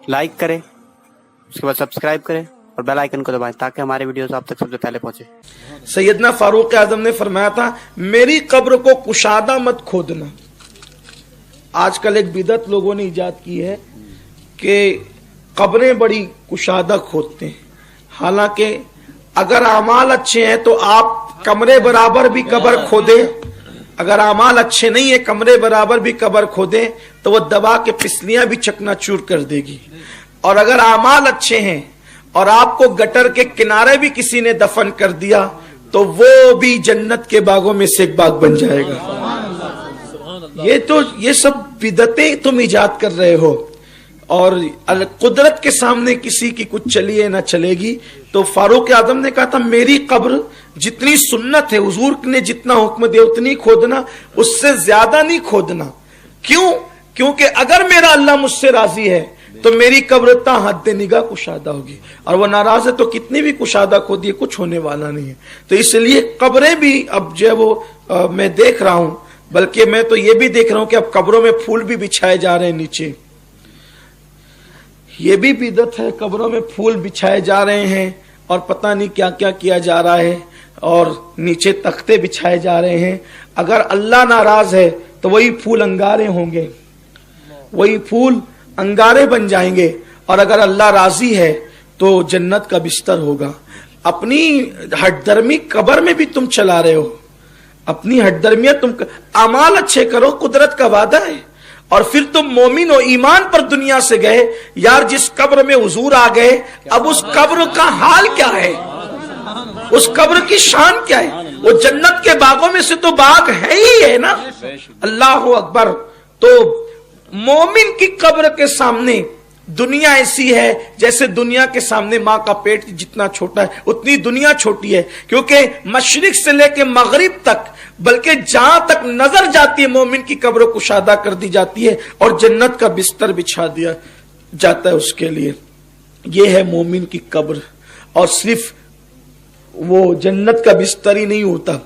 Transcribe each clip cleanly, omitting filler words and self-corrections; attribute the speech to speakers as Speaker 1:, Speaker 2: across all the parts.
Speaker 1: Like करें, उसके बाद सब्सक्राइब करें और बेल आइकन को दबाएं ताकि हमारे वीडियोस आप तक सबसे पहले पहुंचे।
Speaker 2: सैयदना फारूक आजम ने फरमाया था, मेरी कब्र को कुशादा मत खोदना। आजकल एक बिदअत लोगों ने इजाद की है कि कब्रें बड़ी कुशादा खोदते हैं। हालांकि अगर अमाल अच्छे हैं तो आप कमरे बराबर भी कब्र खोदे, अगर अमाल अच्छे नहीं है कमरे बराबर भी कब्र खोदे तो वो दबा के फिसलियां भी चकनाचूर कर देगी। और अगर अमाल अच्छे हैं और आपको गटर के किनारे भी किसी ने दफन कर दिया तो वो भी जन्नत के बागों में से एक बाग बन जाएगा। ये सब बिदतें तुम इजाद कर रहे हो और कुदरत के सामने किसी की कुछ चलिए ना चलेगी। तो फारूक आजम ने कहा था, मेरी कब्र जितनी सुन्नत है, हुजूर ने जितना हुक्म दिया उतनी खोदना, उससे ज्यादा नहीं खोदना। क्यों? क्योंकि अगर मेरा अल्लाह मुझसे राजी है तो मेरी कब्र ता हद निगाह कुशादा होगी, और वो नाराज है तो कितनी भी कुशादा खोदिए कुछ होने वाला नहीं है। तो इसलिए कब्रें भी अब जो है वो मैं देख रहा हूं, बल्कि मैं तो ये भी देख रहा हूं कि अब कब्रों में फूल भी बिछाए जा रहे हैं नीचे। ये भी बिदअत है, कब्रों में फूल बिछाए जा रहे हैं और पता नहीं क्या क्या किया जा रहा है, और नीचे तख्ते बिछाए जा रहे हैं। अगर अल्लाह नाराज है तो वही फूल अंगारे होंगे, वही फूल अंगारे बन जाएंगे, और अगर अल्लाह राजी है तो जन्नत का बिस्तर होगा। अपनी हठधर्मी कब्र में भी तुम चला रहे हो, अपनी हठधर्मियां तुम अमाल अच्छे करो, कुदरत का वादा है। और फिर तुम मोमिन और ईमान पर दुनिया से गए। यार जिस कब्र में हुजूर आ गए, अब उस कब्र का हाल क्या है, उस कब्र की शान क्या है? वो जन्नत के बागों में से तो बाग है ही है ना। अल्लाह अकबर। तो मोमिन की कब्र के सामने दुनिया ऐसी है जैसे दुनिया के सामने माँ का पेट जितना छोटा है उतनी दुनिया छोटी है, क्योंकि मशरिक से लेके मगरिब तक, बल्कि जहां तक नजर जाती है मोमिन की कब्र कुशादा कर दी जाती है और जन्नत का बिस्तर बिछा दिया जाता है उसके लिए। यह है मोमिन की कब्र। और सिर्फ वो जन्नत का बिस्तर ही नहीं होता,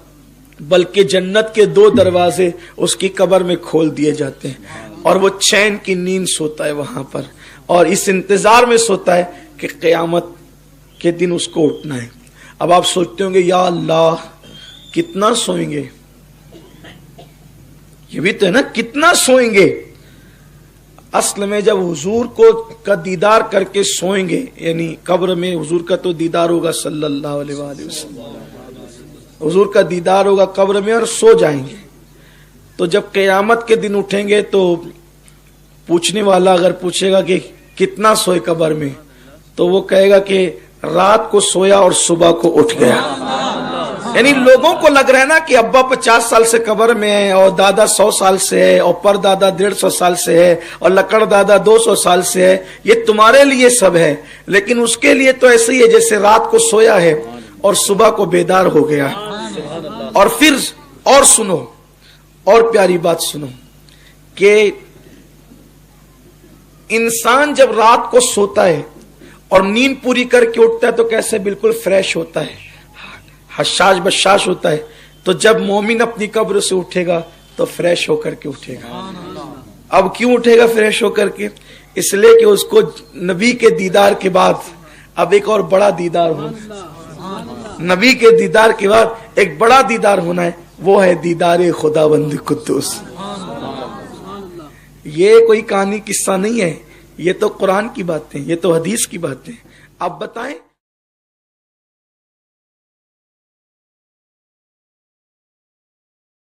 Speaker 2: बल्कि जन्नत के 2 दरवाजे उसकी कब्र में खोल दिए जाते हैं और वो चैन की नींद सोता है वहां पर, और इस इंतजार में सोता है कि क़यामत के दिन उसको उठना है। अब आप सोचते होंगे, या अल्लाह कितना सोएंगे, ये भी तो है ना, कितना सोएंगे। असल में जब हुजूर को का दीदार करके सोएंगे, यानी कब्र में हुजूर का तो दीदार होगा सल्लल्लाहु अलैहि वसल्लम, हुजूर का दीदार होगा कब्र में और सो जाएंगे। तो जब क़यामत के दिन उठेंगे तो पूछने वाला अगर पूछेगा कि कितना सोए कब्र में, तो वो कहेगा कि रात को सोया और सुबह को उठ गया। यानी लोगों को लग रहा है ना कि अब्बा 50 साल से कब्र में है और दादा 100 साल से है और परदादा 150 साल से है और लकड़ दादा 200 साल से है, ये तुम्हारे लिए सब है। लेकिन उसके लिए तो ऐसे ही है जैसे रात को सोया है और सुबह को बेदार हो गया। और फिर और सुनो, और प्यारी बात सुनो कि इंसान जब रात को सोता है और नींद पूरी करके उठता है तो कैसे बिल्कुल फ्रेश होता है, हशाश बशाश होता है। तो जब मोमिन अपनी कब्र से उठेगा तो फ्रेश होकर के उठेगा। अब क्यों उठेगा फ्रेश होकर के? इसलिए कि उसको नबी के दीदार के बाद अब एक और बड़ा दीदार होना, नबी के दीदार के बाद एक बड़ा दीदार होना है, वो है दीदार खुदावंद कुद्दूस। ये कोई कहानी किस्सा नहीं है, ये तो कुरान की बातें, ये तो हदीस की बातें। अब बताएं